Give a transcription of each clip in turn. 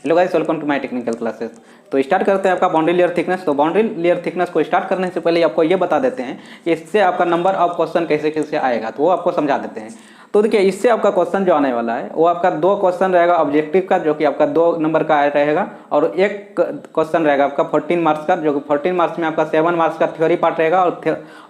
Hello guys, welcome to my technical classes. तो start करते हैं आपका बाउंड्री लेयर थिकनेस। तो बाउंड्री लेयर थिकनेस को स्टार्ट करने से पहले आपको ये बता देते हैं कि इससे आपका नंबर ऑफ क्वेश्चन कैसे कैसे आएगा, तो वो आपको समझा देते हैं। तो देखिए, इससे आपका क्वेश्चन जो आने वाला है वो आपका 2 क्वेश्चन रहेगा ऑब्जेक्टिव का, जो कि आपका 2 नंबर का रहेगा, और एक क्वेश्चन रहेगा आपका 14 मार्क्स का, जो कि 14 मार्क्स में आपका 7 मार्क्स का थ्योरी पार्ट रहेगा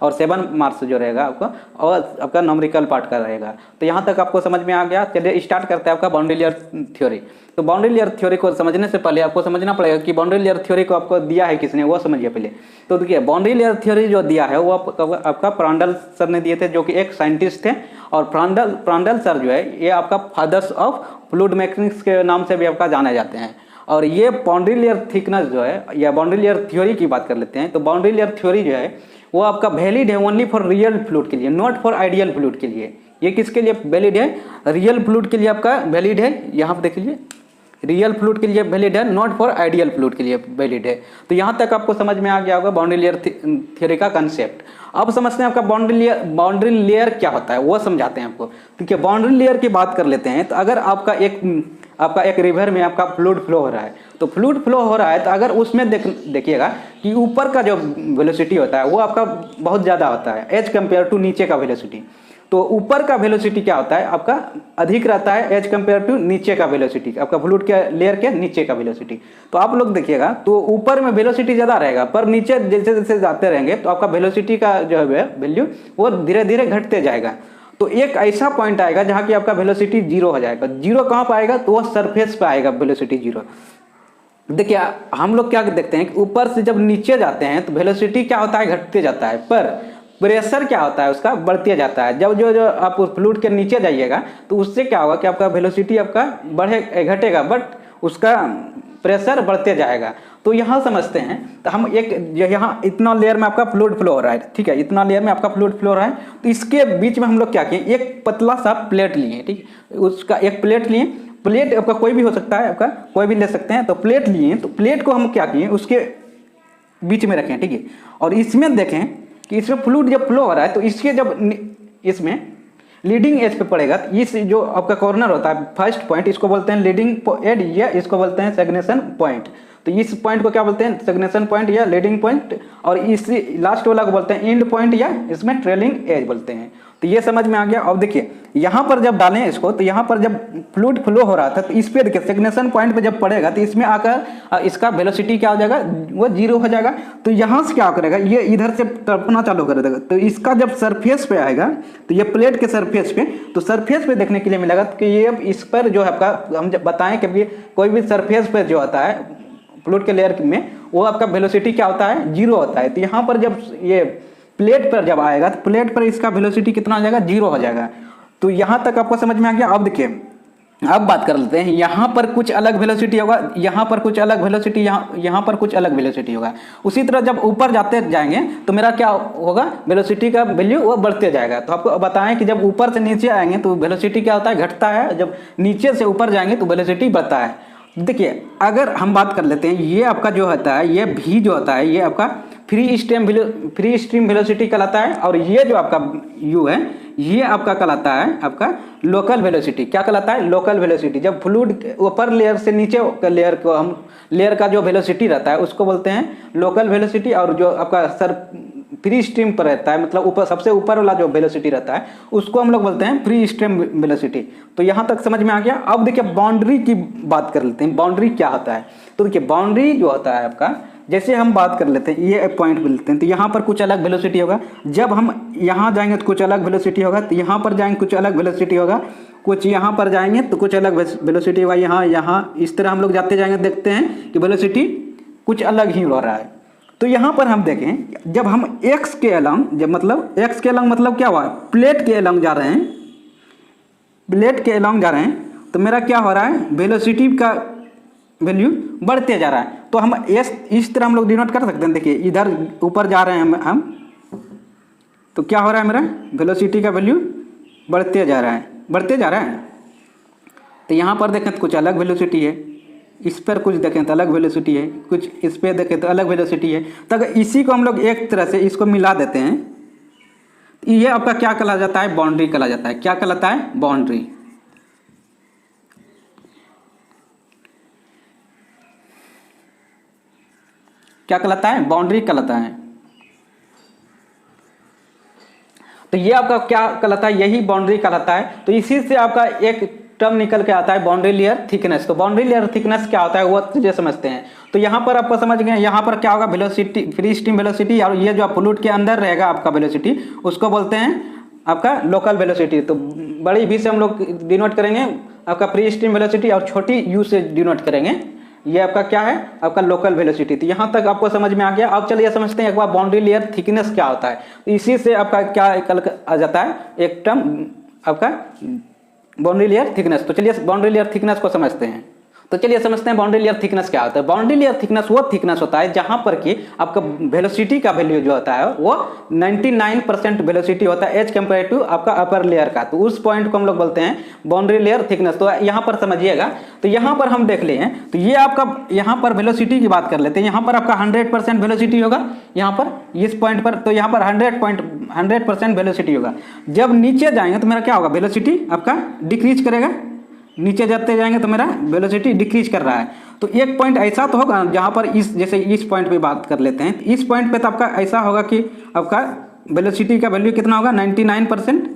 और 7 मार्क्स जो रहेगा आपका और आपका न्यूमेरिकल पार्ट का रहेगा। तो यहाँ तक आपको समझ में आ गया। चलिए स्टार्ट करते हैं आपका बाउंड्री लेयर थ्योरी। तो बाउंड्री लेयर थ्योरी को समझने से पहले आपको समझना पड़ेगा कि बाउंड्री लेयर थ्योरी को आपको दिया है किसने, वो समझिए पहले। तो देखिए, बाउंड्री लेयर थ्योरी जो दिया है वो आपका प्रांडल सर ने दिए थे, जो कि एक साइंटिस्ट थे। और प्रांडल सर जो है ये आपका फादर्स ऑफ फ्लूइड मैकेनिक्स के नाम से भी आपका जाने जाते हैं। और ये बाउंड्री लेयर थिकनेस जो है या बाउंड्री लेयर थ्योरी की बात कर लेते हैं। तो बाउंड्री लेयर थ्योरी जो है वो आपका वैलिड है ओनली फॉर रियल फ्लूइड के लिए, नॉट फॉर आइडियल फ्लूइड के लिए। ये किसके लिए वैलिड है? रियल फ्लूइड के लिए आपका वैलिड है। यहाँ पर देख लीजिए, रियल फ्लूइड के लिए वैलिड है, नॉट फॉर आइडियल फ्लूइड के लिए वैलिड है। तो यहाँ तक आपको समझ में आ गया होगा बाउंड्री लेयर थ्योरी का कंसेप्ट। अब समझते हैं आपका बाउंड्री लेयर क्या होता है, वो समझाते हैं आपको। क्योंकि बाउंड्री लेयर की बात कर लेते हैं। तो अगर आपका एक रिवर में आपका फ्लूइड फ्लो हो रहा है, तो फ्लूइड फ्लो हो रहा है, तो अगर उसमें देखिएगा कि ऊपर का जो वेलोसिटी होता है वो आपका बहुत ज़्यादा होता है एज कम्पेयर टू नीचे का वेलोसिटी। तो ऊपर का वेलोसिटी क्या होता है आपका अधिक रहता है एज कम्पेयर टू नीचे का वेलोसिटी, आपका फ्लूइड के लेयर के नीचे का वेलोसिटी। तो आप लोग देखिएगा, तो ऊपर में वेलोसिटी ज़्यादा रहेगा, पर नीचे जैसे जैसे जाते रहेंगे तो आपका वेलोसिटी का जो है वैल्यू वो धीरे धीरे घटते जाएगा। तो एक ऐसा पॉइंट आएगा जहाँ की आपका वेलोसिटी 0 हो जाएगा। 0 कहाँ पर आएगा? तो वो सरफेस पे आएगा वेलोसिटी 0। देखिए, हम लोग क्या देखते हैं कि ऊपर से जब नीचे जाते हैं तो वेलोसिटी क्या होता है? घटते जाता है, पर प्रेशर क्या होता है उसका? बढ़ते जाता है। जब जो आप फ्लूइड के नीचे जाइएगा तो उससे क्या होगा कि आपका वेलोसिटी आपका घटेगा, बट उसका प्रेशर बढ़ते जाएगा। तो यहाँ समझते हैं। तो हम यहाँ इतना लेयर में आपका फ्लूइड फ्लो हो रहा है, ठीक है, इतना लेयर में आपका फ्लूइड फ्लो हो रहा है। तो इसके बीच में हम लोग क्या किए, एक पतला सा प्लेट लिए, ठीक है, उसका एक प्लेट लिए। प्लेट आपका कोई भी हो सकता है, आपका कोई भी ले सकते हैं। तो प्लेट लिए, तो प्लेट को हम क्या किए, उसके बीच में रखें, ठीक है। और इसमें देखें कि इसमें फ्लूइड जब फ्लो हो रहा है तो इसके जब इसमें लीडिंग एज पे पड़ेगा, तो इस जो आपका कॉर्नर होता है फर्स्ट पॉइंट, इसको बोलते हैं लीडिंग एज या इसको बोलते हैं स्टैग्नेशन पॉइंट। तो इस पॉइंट को क्या बोलते हैं? स्टैग्नेशन पॉइंट या लीडिंग पॉइंट। और इस लास्ट वाला को बोलते हैं एंड पॉइंट या इसमें ट्रेलिंग एज बोलते हैं। तो ये समझ में आ गया। अब देखिए, यहाँ पर जब डालें इसको, तो यहाँ पर जब फ्लूइड फ्लो हो रहा था तो इस पे देखिए स्टैग्नेशन पॉइंट पे जब पड़ेगा तो इसमें आकर इसका वेलोसिटी क्या हो जाएगा? वो 0 हो जाएगा। तो यहाँ से क्या करेगा, ये इधर से टपकना चालू कर देगा। तो इसका जब सरफेस पे आएगा, तो ये प्लेट के सरफेस पे, तो सरफेस पे देखने के लिए मिलेगा कि ये इस पर जो है आपका, हम जब बताएं कि कोई भी सरफेस पे जो होता है फ्लूइड के लेयर में, वो आपका वेलोसिटी क्या होता है? 0 होता है। तो यहाँ पर जब ये प्लेट पर जब आएगा तो प्लेट पर इसका वेलोसिटी कितना हो जाएगा? 0 हो जाएगा। तो यहाँ तक आपको समझ में आ गया। अब देखिए, अब बात कर लेते हैं, यहाँ पर कुछ अलग वेलोसिटी होगा, यहाँ पर कुछ अलग वेलोसिटी, यहाँ पर कुछ अलग वेलोसिटी होगा। उसी तरह जब ऊपर जाते जाएंगे तो मेरा क्या होगा? वेलोसिटी का वैल्यू वो बढ़ते जाएगा। तो आपको बताएं कि जब ऊपर से नीचे आएंगे तो वेलोसिटी क्या होता है? घटता है। जब नीचे से ऊपर जाएंगे तो वेलोसिटी बढ़ता है। देखिए, अगर हम बात कर लेते हैं, ये आपका जो होता है, ये भी जो होता है, ये आपका फ्री स्ट्रीम वेलोसिटी कहलाता है। और ये जो आपका यू है, ये आपका कहलाता है आपका लोकल वेलोसिटी। क्या कहलाता है? Local velocity. जब फ्लूइड ऊपर लेयर से नीचे का लेयर को हम लेयर का जो वेलोसिटी रहता है उसको बोलते हैं लोकल वेलोसिटी। और जो आपका फ्री स्ट्रीम पर रहता है, मतलब ऊपर सबसे ऊपर वाला जो वेलोसिटी रहता है उसको हम लोग बोलते हैं फ्री स्ट्रीम वेलोसिटी। तो यहाँ तक समझ में आ गया। अब देखिए, बाउंड्री की बात कर लेते हैं। बाउंड्री क्या होता है? तो देखिए, बाउंड्री जो होता है आपका, जैसे हम बात कर लेते हैं, ये पॉइंट लेते हैं, तो यहाँ पर कुछ अलग वेलोसिटी होगा। जब हम यहाँ जाएंगे तो कुछ अलग वेलोसिटी होगा, तो यहाँ पर जाएंगे कुछ अलग वेलोसिटी होगा, कुछ यहाँ पर जाएंगे तो कुछ अलग वेलोसिटी होगा। यहाँ इस तरह हम लोग जाते जाएंगे, देखते हैं कि वेलोसिटी कुछ अलग ही हो रहा है। तो यहाँ पर हम देखें, जब हम एक्स के अलॉन्ग, जब मतलब एक्स के अलॉन्ग मतलब क्या हुआ? प्लेट के अलॉन्ग जा रहे हैं, प्लेट के अलॉन्ग जा रहे हैं, तो मेरा क्या हो रहा है? वेलोसिटी का वैल्यू बढ़ते जा रहा है। तो हम इस तरह हम लोग डिनोट कर सकते हैं। देखिए, इधर ऊपर जा रहे हैं हम, तो क्या हो रहा है? मेरा वेलोसिटी का वैल्यू बढ़ते जा रहा है, बढ़ते जा रहा है। तो यहाँ पर देखें तो कुछ अलग वेलोसिटी है, इस पर कुछ देखें तो अलग वेलोसिटी है, कुछ इस पर देखें तो अलग वेलोसिटी है। तो अगर इसी को हम लोग एक तरह से इसको मिला देते हैं, तो ये आपका क्या कहला जाता है? बाउंड्री कहला जाता है। क्या कहलाता है? बाउंड्री। क्या कहलाता है, बाउंड्री कहलाता है। तो ये आपका क्या कहलाता है, यही बाउंड्री कहलाता है। तो इसी से आपका एक टर्म निकल के आता है बाउंड्री लेयर थिकनेस। तो बाउंड्री लेयर थिकनेस क्या होता है वो चीजें समझते हैं। तो यहाँ पर आपको समझ गए, यहाँ पर क्या होगा, वेलोसिटी, फ्री स्ट्रीम वेलोसिटी, और ये जो फ्लूइड के अंदर रहेगा आपका वेलोसिटी, उसको बोलते हैं आपका लोकल वेलोसिटी। तो बड़ी भी से हम लोग डिनोट करेंगे आपका फ्री स्ट्रीम वेलोसिटी, और छोटी यू से डिनोट करेंगे, ये आपका क्या है, आपका लोकल वेलोसिटी। तो यहाँ तक आपको समझ में आ गया। अब चलिए समझते हैं एक बार बाउंड्री लेयर थिकनेस क्या होता है। तो इसी से आपका क्या कल आ जाता है एक टर्म आपका बाउंड्री लेयर थिकनेस। तो चलिए बाउंड्री लेयर थिकनेस को समझते हैं। तो चलिए समझते हैं बाउंड्री लेयर थिकनेस क्या होता है। बाउंड्री लेयर थिकनेस वो थिकनेस होता है जहां पर कि आपका वेलोसिटी का वैल्यू जो होता है वो 99% वेलोसिटी होता है एज कम्पेयर टू आपका अपर लेयर का। तो उस पॉइंट को हम लोग बोलते हैं बाउंड्री लेयर थिकनेस। तो यहाँ पर समझिएगा, तो यहाँ पर हम देख लिए हैं, तो ये आपका यहाँ पर वेलोसिटी की बात कर लेते हैं। यहाँ पर आपका 100% वेलोसिटी होगा, यहाँ पर इस पॉइंट पर, तो यहाँ पर 100% वेलोसिटी होगा। जब नीचे जाएंगे तो मेरा क्या होगा, वेलोसिटी आपका डिक्रीज करेगा, नीचे जाते जाएंगे तो मेरा वेलोसिटी डिक्रीज कर रहा है। तो एक पॉइंट ऐसा तो होगा जहाँ पर इस, जैसे इस पॉइंट पे बात कर लेते हैं, इस पॉइंट पे तो आपका ऐसा होगा कि आपका वेलोसिटी का वैल्यू कितना होगा, 99%।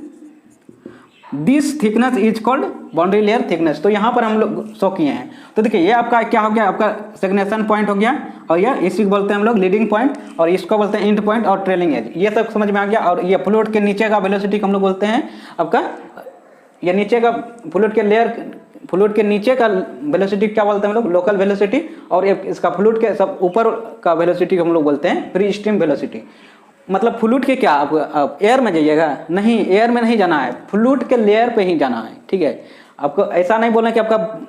This thickness is called boundary layer thickness. तो यहाँ पर हम लोग शो किए हैं। तो देखिए ये आपका क्या हो गया, आपका स्टेग्नेशन पॉइंट हो गया, और यह इसी को बोलते हैं हम लोग लीडिंग पॉइंट, और इसको बोलते हैं एंड पॉइंट और ट्रेलिंग एज। ये सब समझ में आ गया। और ये फ्लूइड के नीचे का वेलोसिटी को हम लोग बोलते हैं आपका, ये नीचे का फ्लूइड के लेयर, फ्लूइड के नीचे का वेलोसिटी क्या बोलते हैं हम लोग, लोकल वेलोसिटी, और इसका फ्लूइड के सब ऊपर का वेलोसिटी हम लोग बोलते हैं फ्री स्ट्रीम वेलोसिटी। मतलब फ्लूइड के क्या आप एयर में जाइएगा, नहीं, एयर में नहीं जाना है, फ्लूइड के लेयर पे ही जाना है, ठीक है। आपको ऐसा नहीं बोलना कि आपका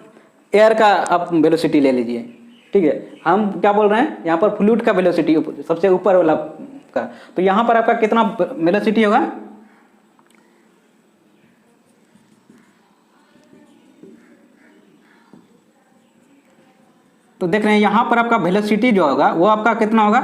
एयर का आप वेलोसिटी ले लीजिए, ठीक है। हम क्या बोल रहे हैं, यहाँ पर फ्लूइड का वेलोसिटी सबसे ऊपर वाला का। तो यहाँ पर आपका कितना वेलोसिटी होगा, तो देख रहे हैं यहाँ पर आपका वेलोसिटी जो होगा वो आपका कितना होगा,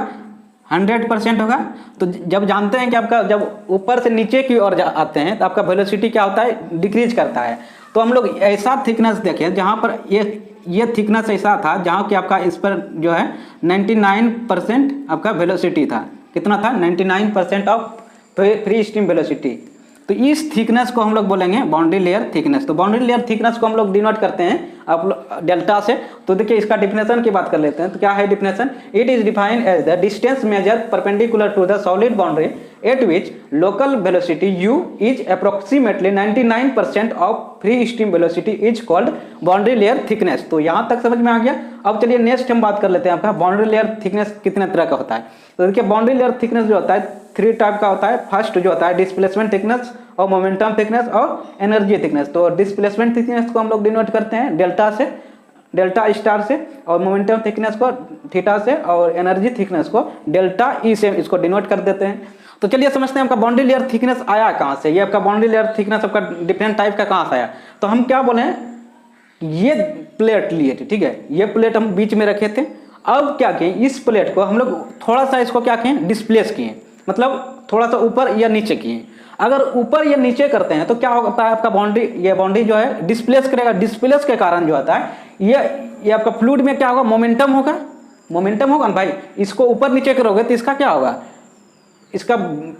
100% होगा। तो जब जानते हैं कि आपका जब ऊपर से नीचे की ओर आते हैं तो आपका वेलोसिटी क्या होता है, डिक्रीज करता है। तो हम लोग ऐसा थिकनेस देखें जहाँ पर ये थिकनेस ऐसा था जहाँ कि आपका इस पर जो है 99% आपका वेलोसिटी था, कितना था, 99% ऑफ फ्री स्ट्रीम वेलोसिटी। तो इस थिकनेस को हम लोग बोलेंगे बाउंड्री लेयर थिकनेस। तो बाउंड्री लेयर थिकनेस को हम लोग डिनोट करते हैं आप लोग डेल्टा से। तो देखिए इसका डिफिनेशन की बात कर लेते हैं। तो क्या है definition, it is defined as the distance measure perpendicular to the solid boundary at which local velocity u is approximately 99% of free stream velocity is called boundary layer thickness. तो यहाँ तक समझ में आ गया। अब चलिए नेक्स्ट हम बात कर लेते हैं आपका बाउंड्री लेयर थिकनेस कितने तरह का होता है। तो देखिए बाउंड्री लेयर थिकनेस जो होता है 3 टाइप का होता है। फर्स्ट जो होता है डिस्प्लेसमेंट थिकनेस, और मोमेंटम थिकनेस, और एनर्जी थिकनेस। तो डिस्प्लेसमेंट थिकनेस को हम लोग डिनोट करते हैं डेल्टा से, डेल्टा स्टार से, और मोमेंटम थिकनेस को थीटा से, और एनर्जी थिकनेस को डेल्टा ई से इसको डिनोट कर देते हैं। तो चलिए समझते हैं आपका बाउंड्री लेयर थिकनेस आया कहाँ से। ये आपका बाउंड्री लेयर थिकनेस आपका डिफरेंट टाइप का कहाँ से आया। तो हम क्या बोले, ये प्लेट लिए थे, ठीक है, ये प्लेट हम बीच में रखे थे। अब क्या किए, इस प्लेट को हम लोग थोड़ा सा इसको क्या किए, डिस्प्लेस किए, मतलब थोड़ा सा ऊपर या नीचे किए। अगर ऊपर या नीचे करते हैं तो क्या होता है, आपका बाउंड्री, ये बाउंड्री जो है डिस्प्लेस करेगा। डिस्प्लेस के कारण जो होता है ये आपका फ्लूइड में क्या होगा, मोमेंटम होगा, मोमेंटम होगा ना भाई। इसको ऊपर नीचे करोगे तो इसका क्या होगा, इसका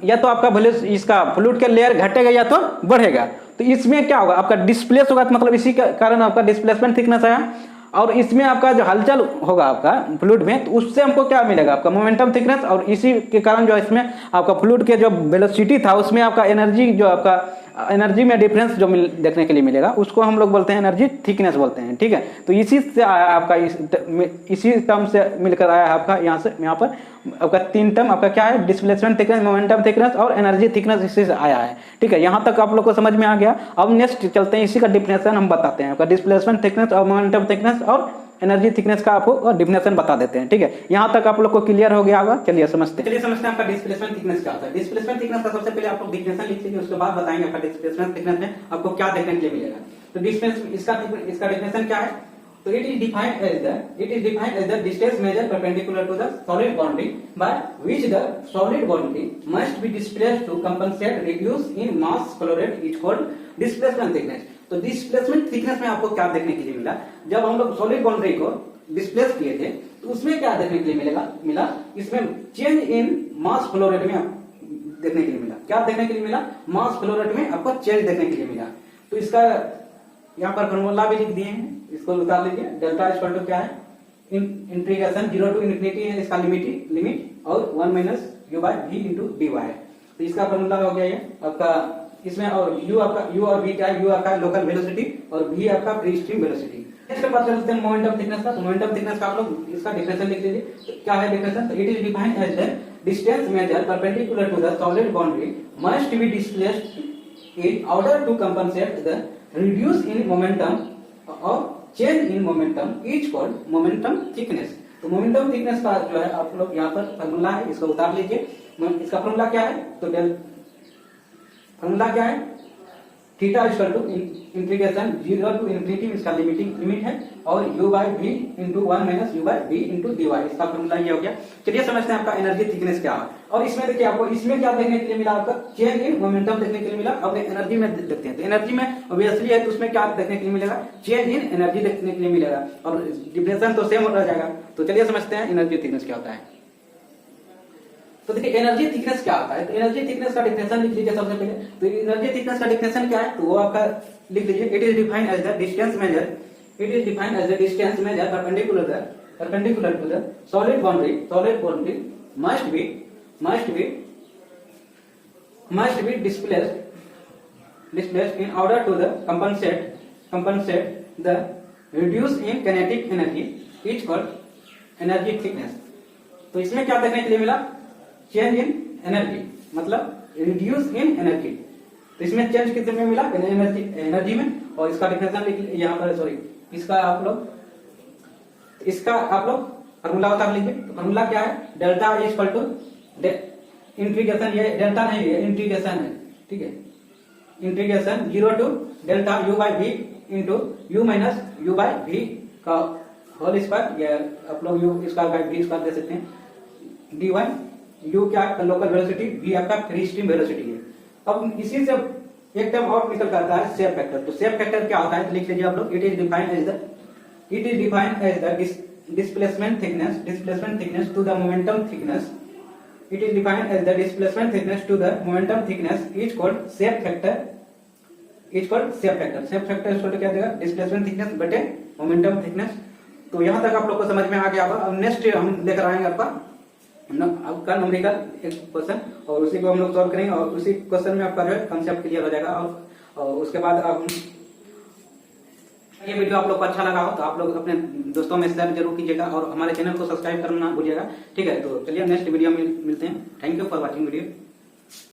या तो आपका भले इसका फ्लूइड के लेयर घटेगा या तो बढ़ेगा। तो इसमें क्या होगा, आपका डिस्प्लेस होगा, तो मतलब इसी के कारण आपका डिस्प्लेसमेंट थिकनेस आया। और इसमें आपका जो हलचल होगा आपका फ्लूइड में, तो उससे हमको क्या मिलेगा, आपका मोमेंटम थिकनेस। और इसी के कारण जो इसमें आपका फ्लूइड के जो वेलोसिटी था उसमें आपका एनर्जी, जो आपका एनर्जी में डिफरेंस जो देखने के लिए मिलेगा उसको हम लोग बोलते हैं एनर्जी थिकनेस बोलते हैं, ठीक है। तो इसी से आया आपका इसी टर्म से मिलकर आया आपका यहाँ से, यहाँ पर आपका 3 टर्म आपका क्या है, डिस्प्लेसमेंट थिकनेस, मोमेंटम थिकनेस और एनर्जी थिकनेस, इसी से आया है, ठीक है। यहाँ तक आप लोग को समझ में आ गया। अब नेक्स्ट चलते हैं, इसी का डिफिनेशन हम बताते हैं। आपका डिस्प्लेसमेंट थिकनेस और मोमेंटम थिकनेस और एनर्जी थिकनेस का आपको डिफिनेशन बता देते हैं, ठीक है। यहाँ तक आप लोग को क्लियर हो गया होगा। चलिए समझते हैं आपका डिस्प्लेसमेंट थिकनेस क्या होता है। डिस्प्लेसमेंट थिकनेस का सबसे पहले आप लोग डिफिनेशन लिख लीजिए, उसके बाद बताएंगे आपका डिस्प्लेसमेंट थिकनेस में आपको क्या देखने के लिए मिलेगा। तो डिस्प्लेसमेंट इसका डिफिनेशन क्या है, तो it is defined as the distance measured perpendicular to the solid boundary by which the solid boundary must be displaced to compensate reduce in mass flow rate is called displacement thickness। तो displacement thickness में आपको क्या देखने के लिए मिला, जब हम लोग सॉलिड बाउंड्री को डिस्प्लेस किए थे तो उसमें क्या देखने के लिए मिला इसमें change in mass flow rate में देखने के लिए मिला। क्या देखने के लिए मिला, मास फ्लो रेट में आपको चेंज देखने के लिए मिला। तो इसका यहाँ पर फॉर्मूला भी लिख दिए हैं, इसको उतार लीजिए। डेल्टा इक्वल टू क्या है, इंटीग्रेशन 0 टू इन्फिनिटी है इसका लिमिट और 1 minus u by v into d y है। तो इसका फॉर्मूला हो गया ये आपका, इसमें और यू और वी क्या है, यू आपका लोकल वेलोसिटी और वी आपका फ्री स्ट्रीम वेलोसिटी। इसके बाद चलते हैं मोमेंटम थिकनेस का। तो मोमेंटम थिकनेस का आप लोग इसका डिफिनेशन लिख लीजिए। तो क्या है डिफिनेशन, तो it is defined as the distance measure perpendicular to the solid boundary must be displaced in order to compensate the reduce in momentum और change in momentum is called momentum thickness. तो momentum thickness का जो है आप लोग यहाँ पर formula है, इसको उतार लीजिए। इसका फॉर्मूला क्या है, तो फॉर्मूला क्या है, theta equal to integration 0 to infinity इसका लिमिट है और u by v into 1 minus u by v into d y, इसका फॉर्मूला ये हो गया। चलिए समझते हैं आपका एनर्जी थिकनेस क्या है। और इसमें देखिए आपको इसमें क्या देखने के लिए मिला, आपका चेंज इन मोमेंटम देखने के लिए मिला। अब एनर्जी में देखते हैं, तो एनर्जी में ऑब्वियसली है तो उसमें क्या देखने के लिए मिलेगा, चेंज इन एनर्जी देखने के लिए मिलेगा और डिफरेंस तो सेम रह जाएगा। तो चलिए समझते हैं एनर्जी थिकनेस क्या होता है। तो देखिए एनर्जी थिकनेस क्या होता है, तो एनर्जी थिकनेस का डिफिनेशन लिख लीजिए सबसे पहले। तो एनर्जी थिकनेस का डिफिनेशन क्या है, तो वो आपका लिख लीजिए। It is defined as the distance measure, it is defined as the distance measure perpendicular to the solid boundary must be displaced in order to the compensate the reduce in kinetic energy is called energy thickness। तो इसमें क्या देखने के लिए मिला, change in energy, मतलब reduce in energy. तो इसमें चेंज कितने में मिला, एनर्जी में। और इसका डिफिनेशन लिख यहाँ पर, सॉरी इसका आप लोग फॉर्मूला उतार लीजिए। तो फॉर्मूला क्या है, delta is equal to integration, ये डेल्टा नहीं है इंटीग्रेशन है, ठीक है, integration 0 to delta u by v into u minus u by v का होल स्क्वायर, या आप लोग u square by v square दे सकते हैं। डी वन यू क्या लोकल वेलोसिटी, वी आपका फ्री स्ट्रीम वेलोसिटी है। अब इसी से एक टर्म और निकल कर आता है शेप फैक्टर। तो शेप फैक्टर क्या होता है, तो लिख लीजिए आप लोग। It is defined as the displacement thickness to the momentum thickness, it is defined as the displacement thickness to the momentum thickness is called shape factor, shape factor क्या देगा, displacement thickness बटे momentum thickness। तो यहाँ तक आप लोग को समझ में आ गया होगा। अब नेक्स्ट हम लेकर आएंगे आपका न्यूमेरिकल एक क्वेश्चन और उसी को हम लोग सॉल्व करेंगे और उसी क्वेश्चन में आपका जो है कंसेप्ट क्लियर हो जाएगा। और उसके बाद आप ये वीडियो आप लोग को अच्छा लगा हो तो आप लोग अपने दोस्तों में शेयर जरूर कीजिएगा और हमारे चैनल को सब्सक्राइब करना भूलिएगा, ठीक है। तो चलिए नेक्स्ट वीडियो में मिलते हैं। Thank you for watching video.